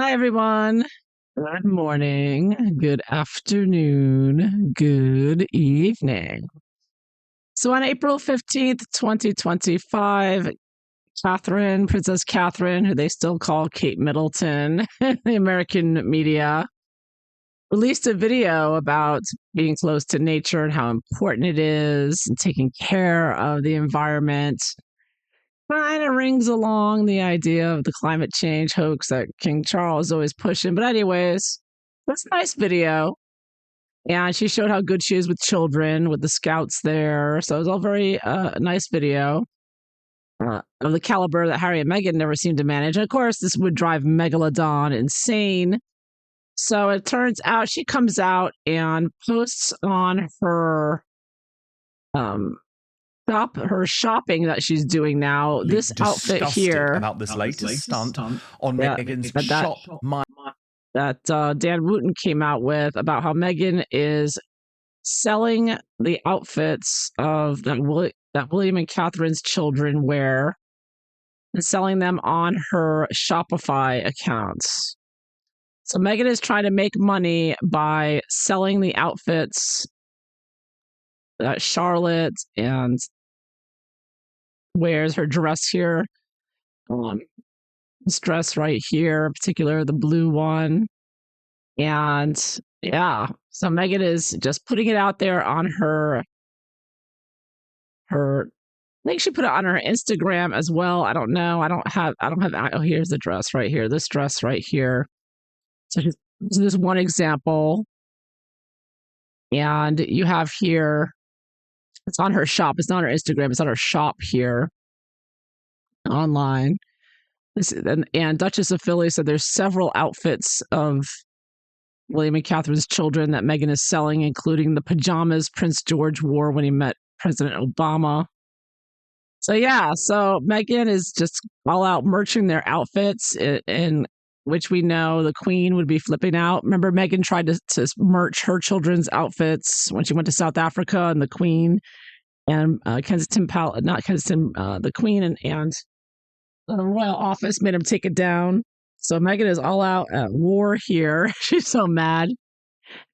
Hi, everyone. Good morning, good afternoon, good evening. So on April 15th, 2025, Princess Catherine, who they still call Kate Middleton, the American media, released a video about being close to nature and how important it is and taking care of the environment. Kind of rings along the idea of the climate change hoax that King Charles is always pushing. But anyways, that's a nice video. And she showed how good she is with children, with the scouts there. So it was all very nice video of the caliber that Harry and Meghan never seemed to manage. And of course, this would drive Megalodon insane. So it turns out she comes out and posts on her her shopping that she's doing now. This outfit here about this latest stunt on Yeah, Meghan's that- shop. that Dan Wooten came out with about how Meghan is selling the outfits of that William and Catherine's children wear and selling them on her Shopify accounts. So Meghan is trying to make money by selling the outfits that Charlotte and wears, her dress here, this dress right here, in particular the blue one. And yeah, so Meghan is just putting it out there on her I think she put it on her Instagram as well. I don't know. I don't have oh, here's the dress right here. This dress right here. So this is one example. And you have here, it's on her shop. It's not her Instagram. It's on her shop here online. And Duchess of Philly said there's several outfits of William and Catherine's children that Meghan is selling, including the pajamas Prince George wore when he met President Obama. So yeah, so Meghan is just all out merching their outfits, in which we know the Queen would be flipping out. Remember, Meghan tried to merch her children's outfits when she went to South Africa, and the Queen and the Queen and the royal office made him take it down. So Meghan is all out at war here. She's so mad.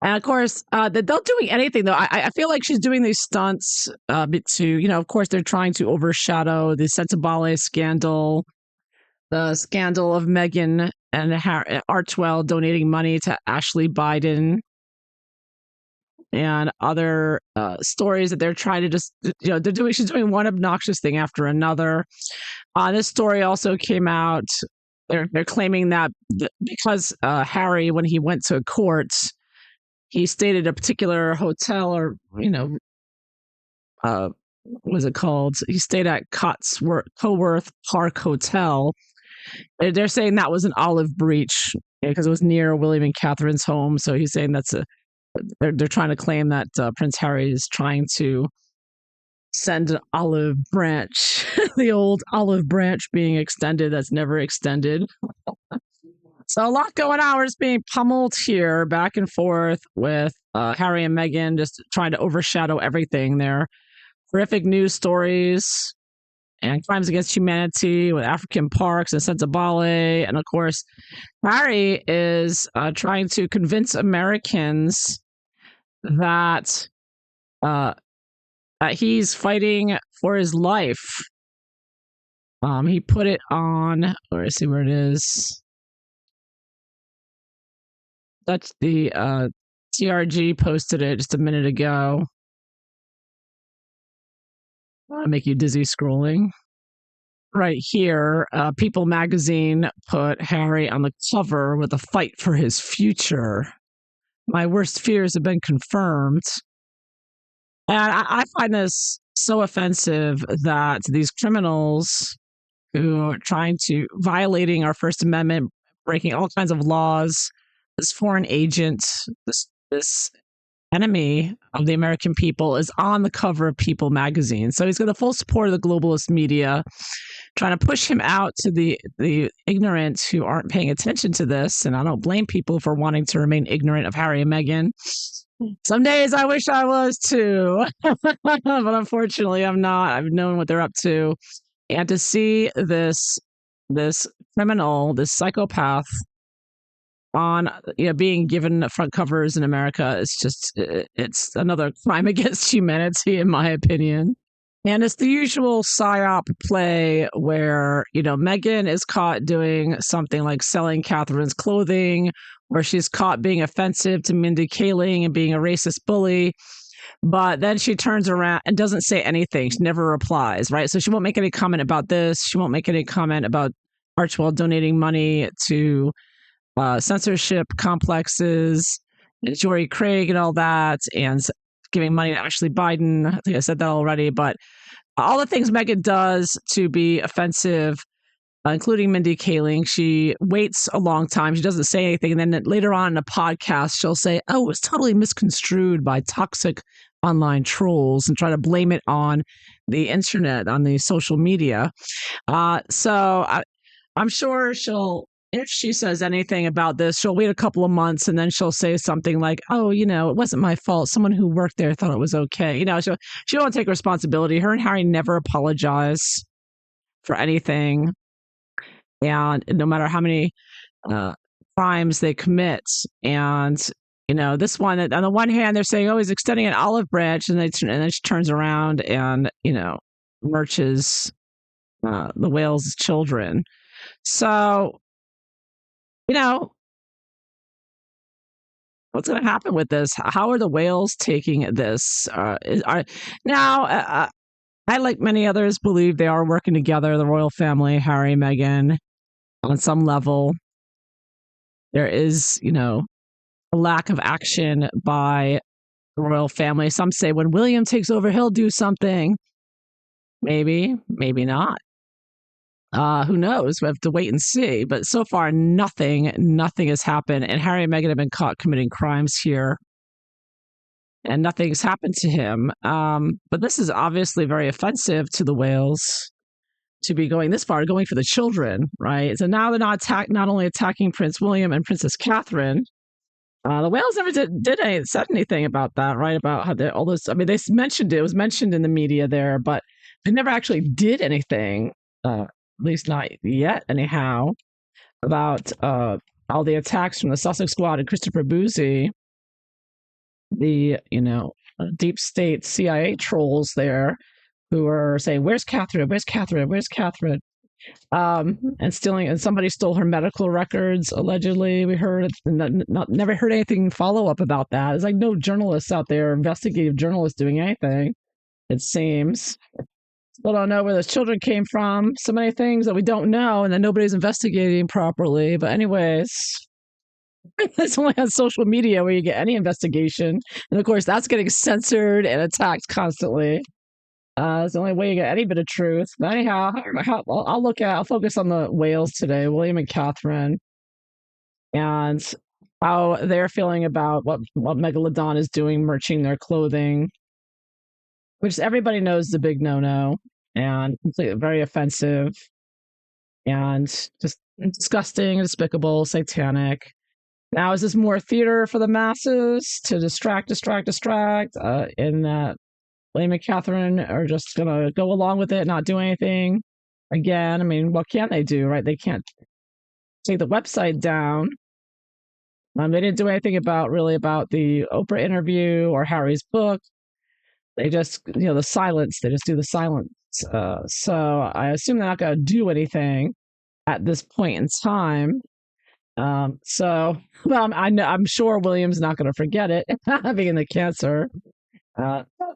And of course, they're doing anything, though. I feel like she's doing these stunts to, of course, they're trying to overshadow the Sensibale scandal, the scandal of Meghan and Archwell donating money to Ashley Biden, and other stories that they're trying to just, she's doing one obnoxious thing after another. This story also came out. They're claiming that because Harry, when he went to court, he stayed at a particular hotel, or what was it called? He stayed at Coworth Park Hotel. They're saying that was an olive breach because it was near William and Catherine's home. So he's saying they're trying to claim that Prince Harry is trying to send an olive branch, the old olive branch being extended that's never extended. So a lot going on. We're just being pummeled here back and forth with Harry and Meghan, just trying to overshadow everything. Their horrific news stories and crimes against humanity with African parks and Sensibale. And of course, Harry is trying to convince Americans that he's fighting for his life. He put it on, let's see where it is. That's the TRG posted it just a minute ago. I'll make you dizzy scrolling. Right here, People magazine put Harry on the cover with a fight for his future. My worst fears have been confirmed. And I find this so offensive that these criminals who are trying to violating our First Amendment, breaking all kinds of laws, this foreign agent, this enemy of the American people, is on the cover of People magazine. So he's got the full support of the globalist media, trying to push him out to the ignorant who aren't paying attention to this. And I don't blame people for wanting to remain ignorant of Harry and Meghan. Some days I wish I was too, but unfortunately I'm not. I've known what they're up to. And to see this criminal, this psychopath, on being given front covers in America is just it's another crime against humanity, in my opinion. And it's the usual psyop play where, Meghan is caught doing something like selling Catherine's clothing, or she's caught being offensive to Mindy Kaling and being a racist bully. But then she turns around and doesn't say anything. She never replies, right? So she won't make any comment about this. She won't make any comment about Archwell donating money to censorship complexes, and Jory Craig and all that, and giving money to Ashley Biden. I think I said that already, but all the things Meghan does to be offensive, including Mindy Kaling, she waits a long time. She doesn't say anything. And then later on in a podcast, she'll say, oh, it was totally misconstrued by toxic online trolls, and try to blame it on the internet, on the social media. So I'm sure if she says anything about this, she'll wait a couple of months and then she'll say something like, oh, it wasn't my fault. Someone who worked there thought it was okay. She won't take responsibility. Her and Harry never apologize for anything. And no matter how many crimes they commit. And, this one, on the one hand, they're saying, oh, he's extending an olive branch. And then she turns around and, murches the whale's children. So, what's going to happen with this? How are the whales taking this? I, like many others, believe they are working together, the royal family, Harry, Meghan, on some level. There is, a lack of action by the royal family. Some say when William takes over, he'll do something. Maybe, maybe not. Who knows? We have to wait and see. But so far, nothing has happened. And Harry and Meghan have been caught committing crimes here, and nothing's happened to him. But this is obviously very offensive to the whales to be going this far, going for the children, right? So now they're not only attacking Prince William and Princess Catherine. The whales never said anything about that, right? About how all this. I mean, they mentioned it. It was mentioned in the media there, but they never actually did anything. At least not yet, anyhow, about all the attacks from the Sussex Squad and Christopher Boozy, the deep state CIA trolls there, who are saying, "Where's Catherine? Where's Catherine? Where's Catherine?" And stealing, and somebody stole her medical records. Allegedly, we heard. Never heard anything follow up about that. There's like no journalists out there, investigative journalists, doing anything. It seems. Still don't know where those children came from. So many things that we don't know, and that nobody's investigating properly. But anyways, it's only on social media where you get any investigation, and of course, that's getting censored and attacked constantly. It's the only way you get any bit of truth. But anyhow, I'll focus on the whales today, William and Catherine, and how they're feeling about what Megalodon is doing, merching their clothing, which everybody knows is a big no-no and completely very offensive and just disgusting, despicable, satanic. Now, is this more theater for the masses to distract, in that William and Catherine are just going to go along with it, not do anything? Again, I mean, what can they do, right? They can't take the website down. They didn't do anything about the Oprah interview or Harry's book. They just, the silence. They just do the silence. So I assume they're not going to do anything at this point in time. I'm sure William's not going to forget it, being the cancer.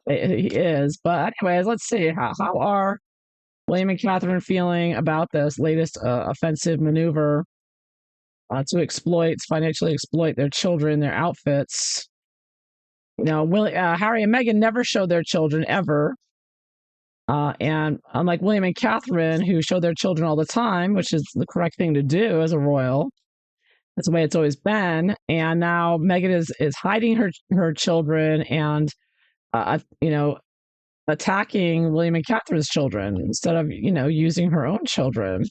He is. But anyways, let's see. How are William and Catherine feeling about this latest offensive maneuver to financially exploit their children, their outfits? Harry and Meghan never showed their children ever. And unlike William and Catherine, who show their children all the time, which is the correct thing to do as a royal, that's the way it's always been. And now Meghan is hiding her children and, attacking William and Catherine's children instead of, using her own children.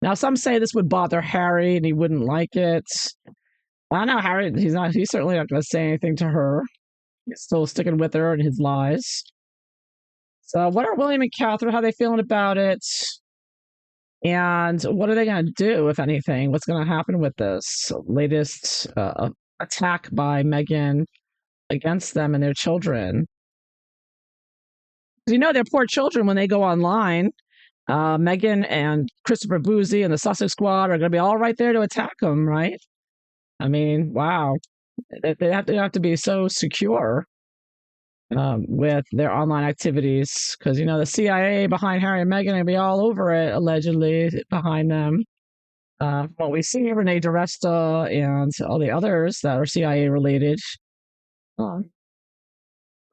Now, some say this would bother Harry and he wouldn't like it. I don't know, Harry, he's certainly not going to say anything to her. He's still sticking with her and his lies. So what are William and Catherine? How are they feeling about it? And what are they going to do, if anything? What's going to happen with this latest attack by Meghan against them and their children? You know, their poor children, when they go online, Meghan and Christopher Boozy and the Sussex Squad are going to be all right there to attack them, right? I mean, wow. They have to be so secure with their online activities, because you know the CIA behind Harry and Meghan will be all over it, allegedly behind them. What we see, Renee DiResta and all the others that are CIA related.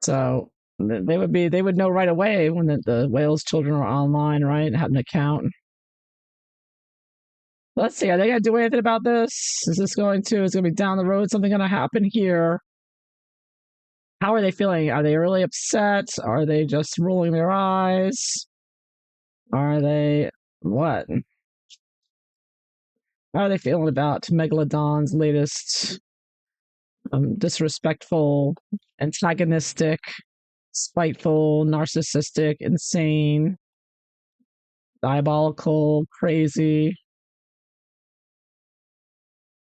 So they would know right away when the Wales children are online, right, and have an account. Let's see, are they going to do anything about this? Is this going to, is going to be down the road, something going to happen here? How are they feeling? Are they really upset? Are they just rolling their eyes? Are they what? How are they feeling about Megalodon's latest disrespectful, antagonistic, spiteful, narcissistic, insane, diabolical, crazy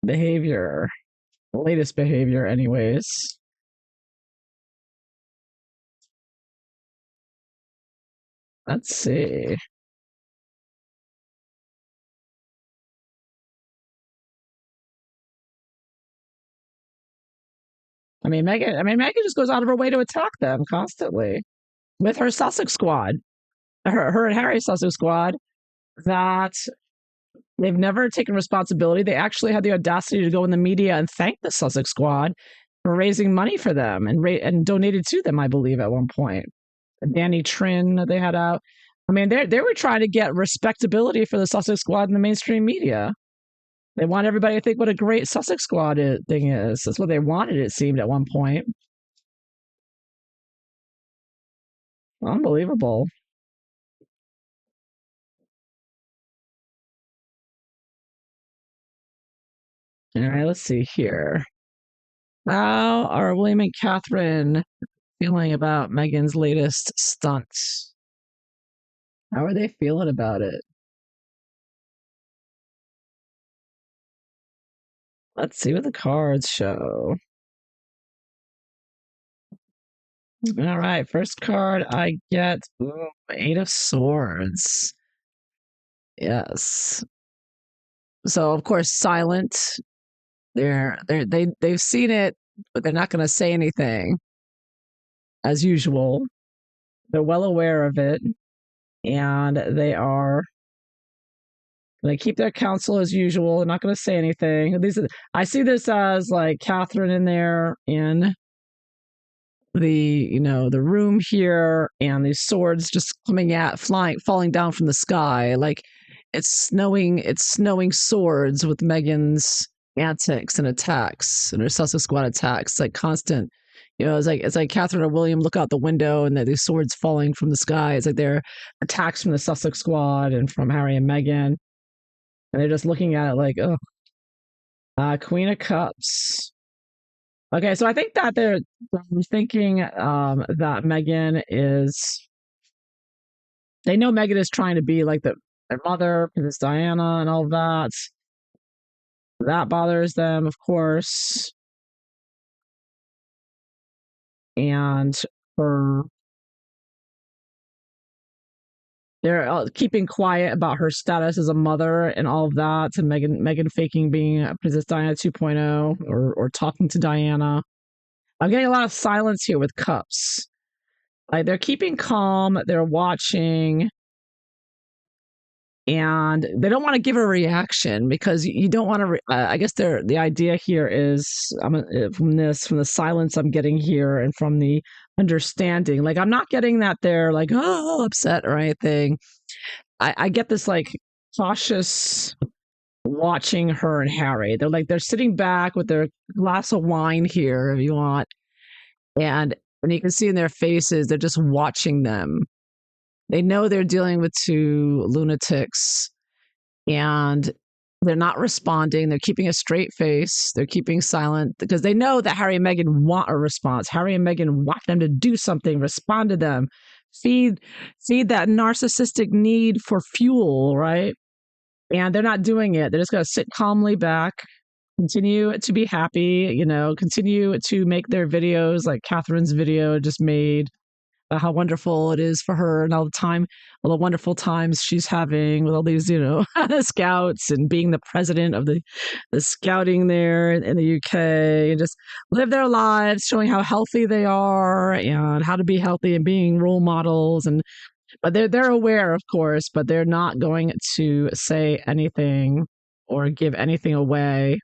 behavior? Latest behavior, anyways. Let's see. Meghan just goes out of her way to attack them constantly with her Sussex squad, her and Harry's Sussex squad. That they've never taken responsibility. They actually had the audacity to go in the media and thank the Sussex squad for raising money for them and donated to them, I believe, at one point. Danny Trin they had out. I mean, they were trying to get respectability for the Sussex squad in the mainstream media. They want everybody to think what a great Sussex squad thing is. That's what they wanted, it seemed, at one point. Unbelievable. All right, let's see here. How are William and Catherine feeling about Meghan's latest stunts? How are they feeling about it? Let's see what the cards show. All right, first card I get, Eight of Swords. Yes. So of course, silent. They've seen it, but they're not going to say anything, as usual. They're well aware of it, and they keep their counsel as usual. They're not going to say anything. I see this as like Catherine in there in the room here, and these swords just falling down from the sky. Like it's snowing swords with Meghan's antics and attacks and her Sussex squad attacks, like constant. It's like Catherine or William look out the window and these swords falling from the sky. It's like they're attacks from the Sussex squad and from Harry and Meghan, and they're just looking at it like, oh. Queen of Cups. Okay, so I think that they're thinking that Meghan is. They know Meghan is trying to be like their mother, Princess Diana, and all of that. That bothers them, of course. And they're keeping quiet about her status as a mother and all of that, and Meghan faking being Princess Diana 2.0 or talking to Diana. I'm getting a lot of silence here with Cups. Like they're keeping calm, they're watching, and they don't want to give a reaction because you don't want to. I guess the idea here is from the silence I'm getting here and from the understanding. Like I'm not getting that they're like upset or anything. I get this like cautious watching her and Harry. They're sitting back with their glass of wine here, if you want, and you can see in their faces they're just watching them. They know they're dealing with two lunatics, and they're not responding. They're keeping a straight face. They're keeping silent because they know that Harry and Meghan want a response. Harry and Meghan want them to do something, respond to them, feed that narcissistic need for fuel, right? And they're not doing it. They're just going to sit calmly back, continue to be happy, continue to make their videos like Catherine's video just made, how wonderful it is for her and all the wonderful times she's having with all these, scouts and being the president of the scouting there in the UK, and just live their lives, showing how healthy they are and how to be healthy and being role models. But they're aware, of course, but they're not going to say anything or give anything away.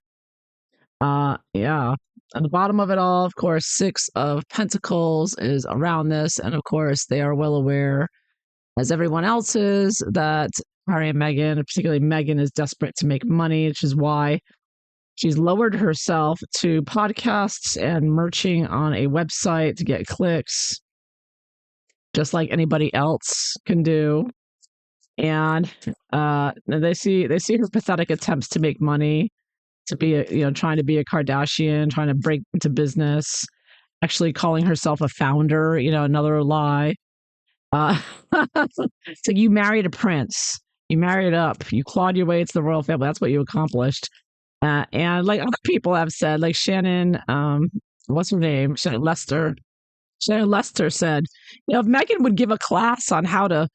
Yeah. At the bottom of it all, of course, Six of Pentacles is around this. And of course, they are well aware, as everyone else is, that Harry and Meghan, particularly Meghan, is desperate to make money, which is why she's lowered herself to podcasts and merching on a website to get clicks, just like anybody else can do. And they see her pathetic attempts to make money, to be trying to be a Kardashian, trying to break into business, actually calling herself a founder, another lie. So you married a prince, you married up, you clawed your way to the royal family. That's what you accomplished. And like other people have said, like Shannon, what's her name? Shannon Lester. Shannon Lester said, if Meghan would give a class on how to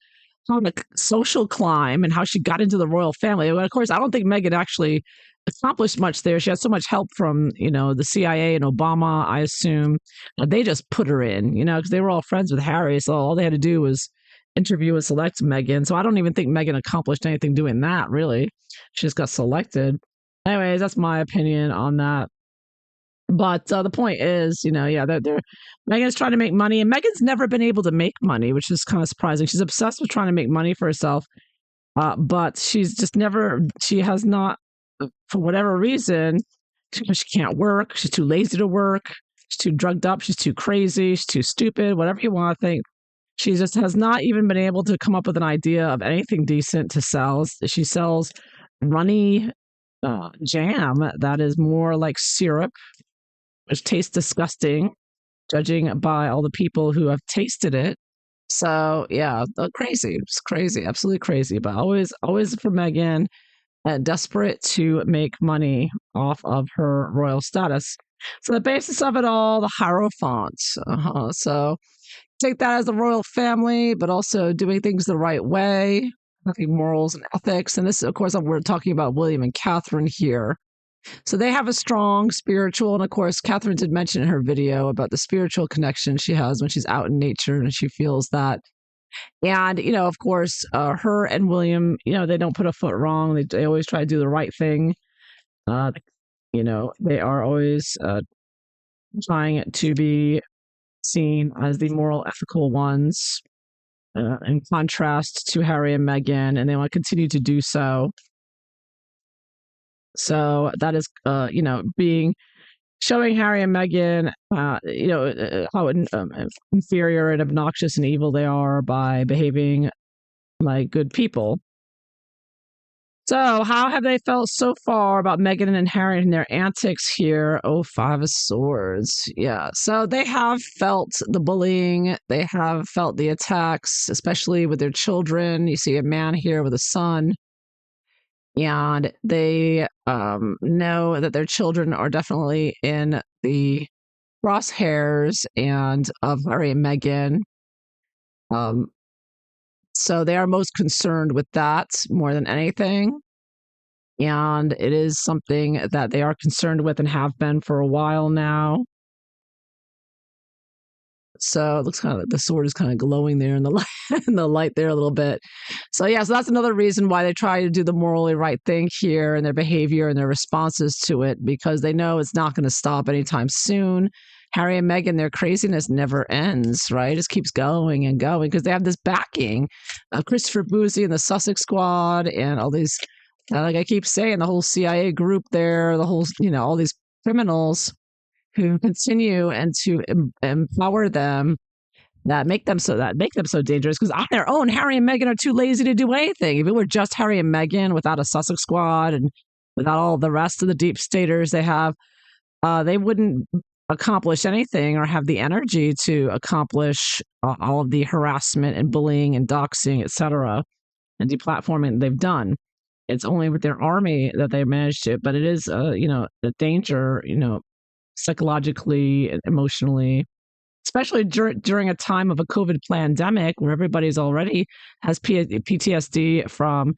social climb and how she got into the royal family. And of course, I don't think Meghan actually accomplished much there. She had so much help from, the CIA and Obama, I assume. They just put her in, because they were all friends with Harry. So all they had to do was interview and select Meghan. So I don't even think Meghan accomplished anything doing that, really. She just got selected. Anyways, that's my opinion on that. But the point is, they're Meghan's trying to make money, and Meghan's never been able to make money, which is kind of surprising. She's obsessed with trying to make money for herself, but she's just never. She has not, for whatever reason, she can't work. She's too lazy to work. She's too drugged up. She's too crazy. She's too stupid. Whatever you want to think. She just has not even been able to come up with an idea of anything decent to sell. She sells runny jam that is more like syrup, which tastes disgusting, judging by all the people who have tasted it. So yeah, crazy. It's crazy, absolutely crazy. But always for Meghan, desperate to make money off of her royal status. So the basis of it all, the Hierophant. So take that as the royal family, but also doing things the right way, having morals and ethics. And this, of course, we're talking about William and Catherine here. So they have a strong spiritual, and of course, Catherine did mention in her video about the spiritual connection she has when she's out in nature and she feels that. And, of course, her and William, they don't put a foot wrong. They always try to do the right thing. They are always trying to be seen as the moral, ethical ones, in contrast to Harry and Meghan, and they want to continue to do so. So that is, showing Harry and Meghan, how inferior and obnoxious and evil they are by behaving like good people. So how have they felt so far about Meghan and Harry and their antics here? Oh, Five of Swords. Yeah. So they have felt the bullying. They have felt the attacks, especially with their children. You see a man here with a son. And they know that their children are definitely in the crosshairs and of Harry and Meghan. So they are most concerned with that more than anything. And it is something that they are concerned with and have been for a while now. So it looks kind of, the sword is kind of glowing there in the light, in the light there a little bit. So yeah, so that's another reason why they try to do the morally right thing here in their behavior and their responses to it, because they know it's not going to stop anytime soon. Harry and Meghan, their craziness never ends, right? It just keeps going and going because they have this backing of Christopher Boozy and the Sussex Squad and all these, like I keep saying, the whole CIA group there, the whole, all these criminals who continue and to empower them, that make them so dangerous, because on their own, Harry and Meghan are too lazy to do anything. If it were just Harry and Meghan without a Sussex Squad and without all the rest of the deep staters they have, they wouldn't accomplish anything or have the energy to accomplish all of the harassment and bullying and doxing, etc., and deplatforming they've done. it's only with their army that they managed to. But it is, a danger, psychologically and emotionally, especially during a time of a COVID pandemic where everybody's already has PTSD from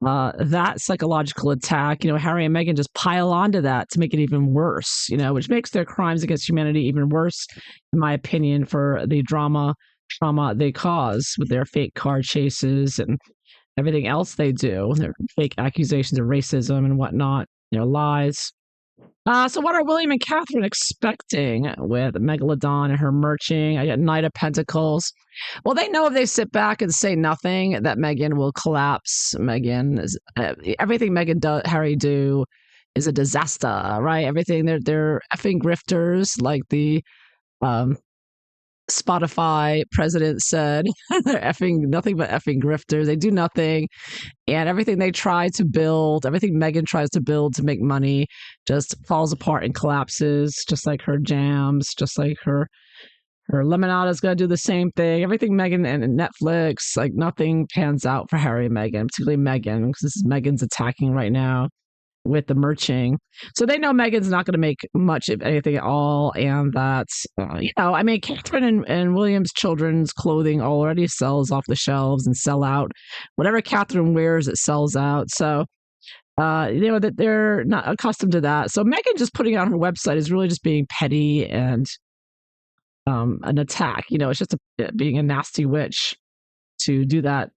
that psychological attack. Harry and Meghan just pile onto that to make it even worse, which makes their crimes against humanity even worse, in my opinion, for the trauma they cause with their fake car chases and everything else they do, their fake accusations of racism and whatnot, lies. So what are William and Catherine expecting with Megalodon and her merching? I got Knight of Pentacles. Well, they know if they sit back and say nothing, that Meghan will collapse. Everything Harry do is a disaster, right? Everything they're effing grifters, like the um, Spotify president said. They're effing nothing but effing grifters. They do nothing, and everything they try to build, everything Meghan tries to build to make money, just falls apart and collapses. Just like her jams, just like her lemonade is going to do the same thing. Everything Meghan and Netflix, like nothing pans out for Harry and Meghan, particularly Meghan, because this is Meghan's attacking right now with the merching. So they know Meghan's not going to make much of anything at all. And that's, Catherine and William's children's clothing already sells off the shelves and sell out. Whatever Catherine wears, it sells out. So, that they're not accustomed to that. So Meghan just putting on her website is really just being petty and an attack. It's just being a nasty witch to do that.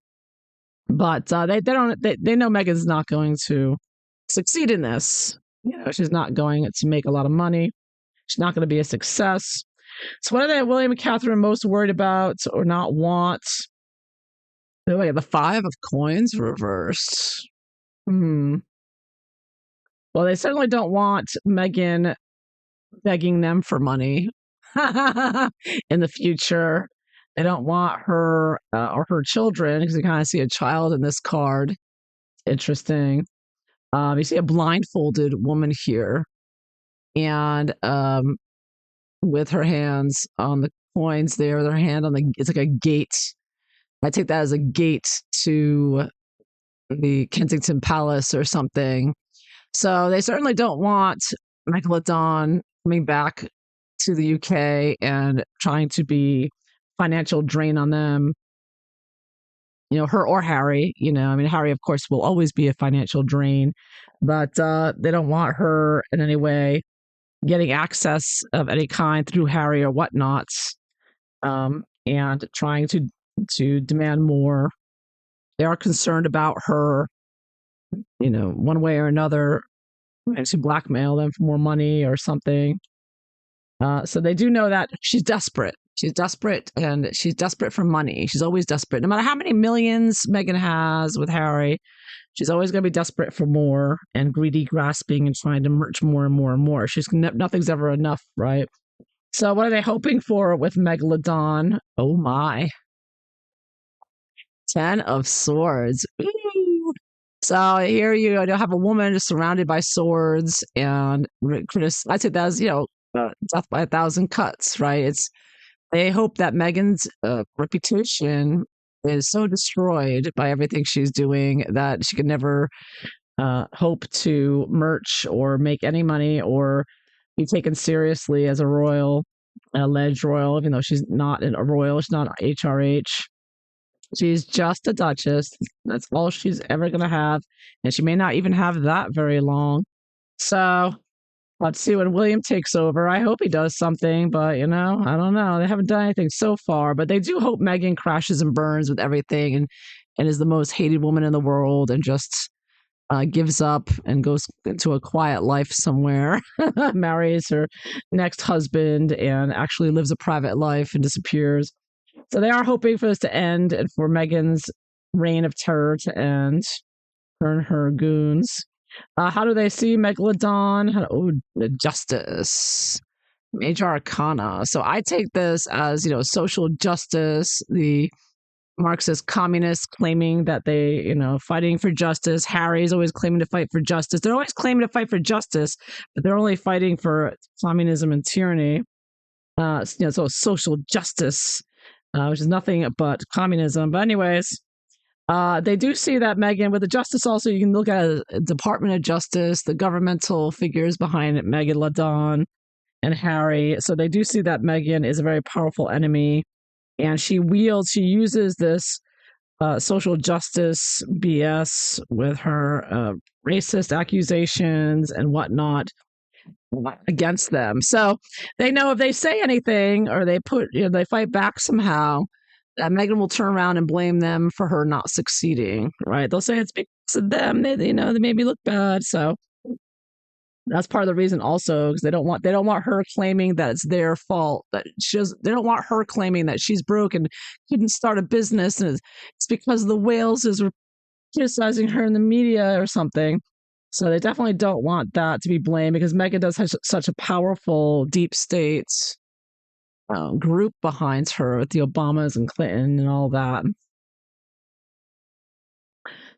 But they know Meghan's not going to succeed in this. She's not going to make a lot of money. She's not going to be a success. So what are William and Catherine most worried about or not want? The 5 of coins reversed. Well, they certainly don't want Meghan begging them for money in the future. They don't want her or her children, because you kind of see a child in this card. Interesting. You see a blindfolded woman here, and with her hands on the coins there, with her hand on it's like a gate. I take that as a gate to the Kensington Palace or something. So they certainly don't want Megalodon coming back to the UK and trying to be financial drain on them. Her or Harry. Harry, of course, will always be a financial drain, but they don't want her in any way getting access of any kind through Harry or whatnot, and trying to demand more. They are concerned about her, one way or another, and to blackmail them for more money or something. So they do know that she's desperate. She's desperate, and she's desperate for money. She's always desperate. No matter how many millions Meghan has with Harry, she's always going to be desperate for more and greedy, grasping, and trying to merch more and more and more. Nothing's ever enough, right? So what are they hoping for with Megalodon? Oh my. 10 of Swords. Ooh. So here you have a woman just surrounded by swords, and I say that as, death by 1,000 cuts, right? They hope that Meghan's reputation is so destroyed by everything she's doing that she can never hope to merch or make any money or be taken seriously as a royal, an alleged royal, even though she's not a royal. She's not HRH. She's just a duchess. That's all she's ever going to have. And she may not even have that very long. So let's see when William takes over. I hope he does something, but I don't know. They haven't done anything so far, but they do hope Meghan crashes and burns with everything and is the most hated woman in the world and just gives up and goes into a quiet life somewhere, marries her next husband, and actually lives a private life and disappears. So they are hoping for this to end and for Meghan's reign of terror to end, her and her goons. How do they see Megalodon? Justice. Major Arcana. So I take this as, social justice, the Marxist communists claiming that they, fighting for justice. Harry's always claiming to fight for justice. They're always claiming to fight for justice, but they're only fighting for communism and tyranny. So social justice, which is nothing but communism. But anyways, They do see that Meghan, with the justice also, you can look at Department of Justice, the governmental figures behind it, Meghan LaDon and Harry. So they do see that Meghan is a very powerful enemy, and she uses this social justice BS with her racist accusations and whatnot against them. So they know if they say anything or they fight back somehow, that Meghan will turn around and blame them for her not succeeding. Right? They'll say it's because of them. They made me look bad. So that's part of the reason also, because they don't want her claiming that it's their fault, that they don't want her claiming that she's broke and couldn't start a business and it's because the Waleses were criticizing her in the media or something. So they definitely don't want that to be blamed, because Meghan does have such a powerful deep state group behind her with the Obamas and Clinton and all that.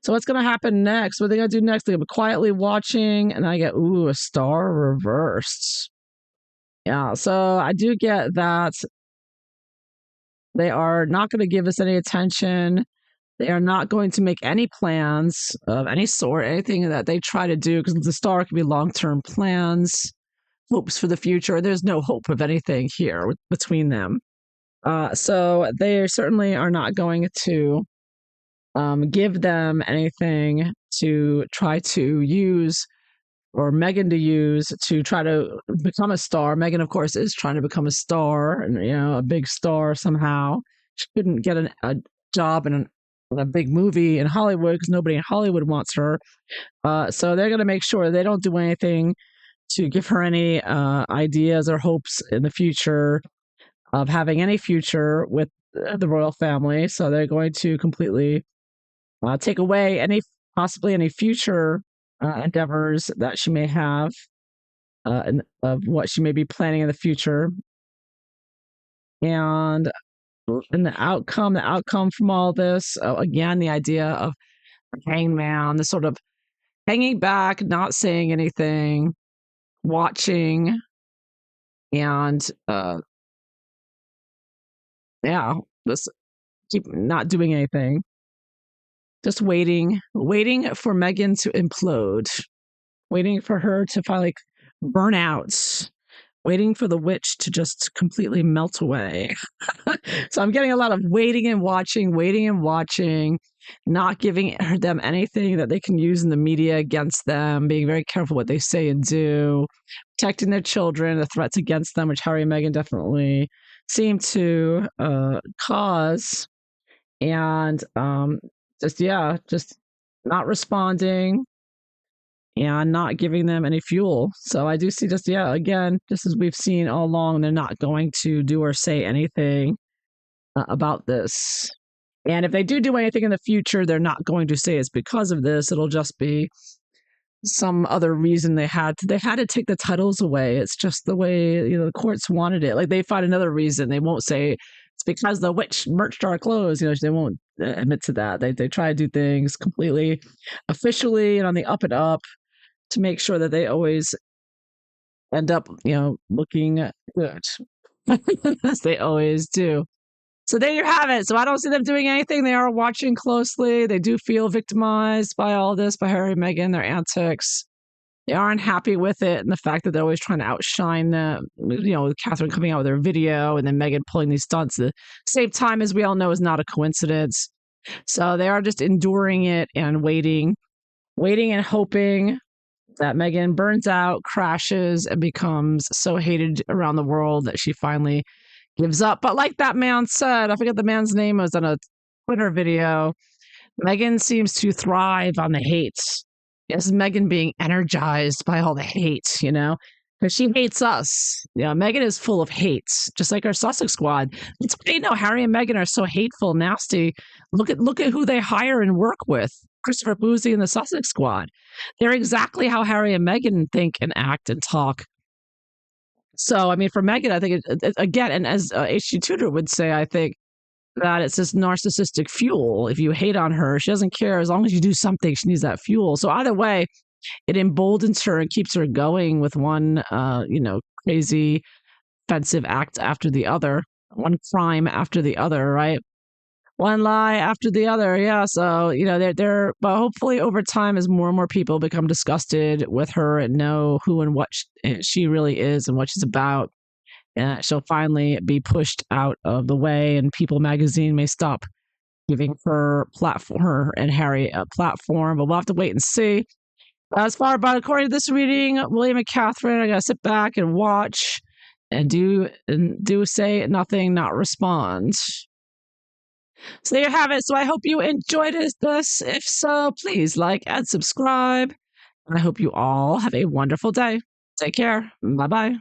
So what's going to happen next? What are they going to do next? They're going to be quietly watching, and I get, a star reversed. Yeah, so I do get that they are not going to give us any attention. They are not going to make any plans of any sort, anything that they try to do, because the star can be long-term plans, hopes for the future. There's no hope of anything here between them. So they certainly are not going to give them anything to try to use, or Meghan to use, to try to become a star. Meghan, of course, is trying to become a star, and a big star somehow. She couldn't get a job in a big movie in Hollywood because nobody in Hollywood wants her. So they're going to make sure they don't do anything to give her any ideas or hopes in the future of having any future with the royal family. So they're going to completely take away possibly any future endeavors that she may have, of what she may be planning in the future. And the outcome from all this, again, the idea of hangman, the sort of hanging back, not saying anything, watching, and just keep not doing anything, just waiting for Meghan to implode, waiting for her to finally burn out, waiting for the witch to just completely melt away. So I'm getting a lot of waiting and watching, not giving them anything that they can use in the media against them, being very careful what they say and do, protecting their children, the threats against them, which Harry and Meghan definitely seem to cause, and just not responding and not giving them any fuel. So I do see again, just as we've seen all along, they're not going to do or say anything about this. And if they do anything in the future, they're not going to say it's because of this. It'll just be some other reason they had to take the titles away. It's just the way the courts wanted it. Like, they find another reason. They won't say it's because the witch merched our clothes. They won't admit to that. They try to do things completely officially and on the up and up to make sure that they always end up looking good, as they always do. So there you have it. So I don't see them doing anything. They are watching closely. They do feel victimized by all this, by Harry and Meghan, their antics. They aren't happy with it, and the fact that they're always trying to outshine them. With Catherine coming out with her video and then Meghan pulling these stunts at the same time, as we all know, is not a coincidence. So they are just enduring it and waiting and hoping that Meghan burns out, crashes, and becomes so hated around the world that she finally gives up. But like that man said, I forget the man's name, was on a Twitter video, Meghan seems to thrive on the hate. Yes, Meghan being energized by all the hate, because she hates us. Meghan is full of hate, just like our Sussex squad. That's why Harry and Meghan are so hateful, nasty. Look at who they hire and work with. Christopher Boozy and the Sussex squad. They're exactly how Harry and Meghan think and act and talk. So, I mean, for Meghan, I think, again, and as H.G. Tudor would say, I think that it's this narcissistic fuel. If you hate on her, she doesn't care. As long as you do something, she needs that fuel. So either way, it emboldens her and keeps her going with one, crazy, offensive act after the other, one crime after the other, right? one lie after the other. Yeah. So, but hopefully over time, as more and more people become disgusted with her and know who and what she really is and what she's about, she'll finally be pushed out of the way, and People Magazine may stop giving her and Harry a platform. But we'll have to wait and see. But according to this reading, William and Catherine, I gotta sit back and watch and do say nothing, not respond. So there you have it. So I hope you enjoyed this. If so, please like and subscribe. And I hope you all have a wonderful day. Take care. Bye bye.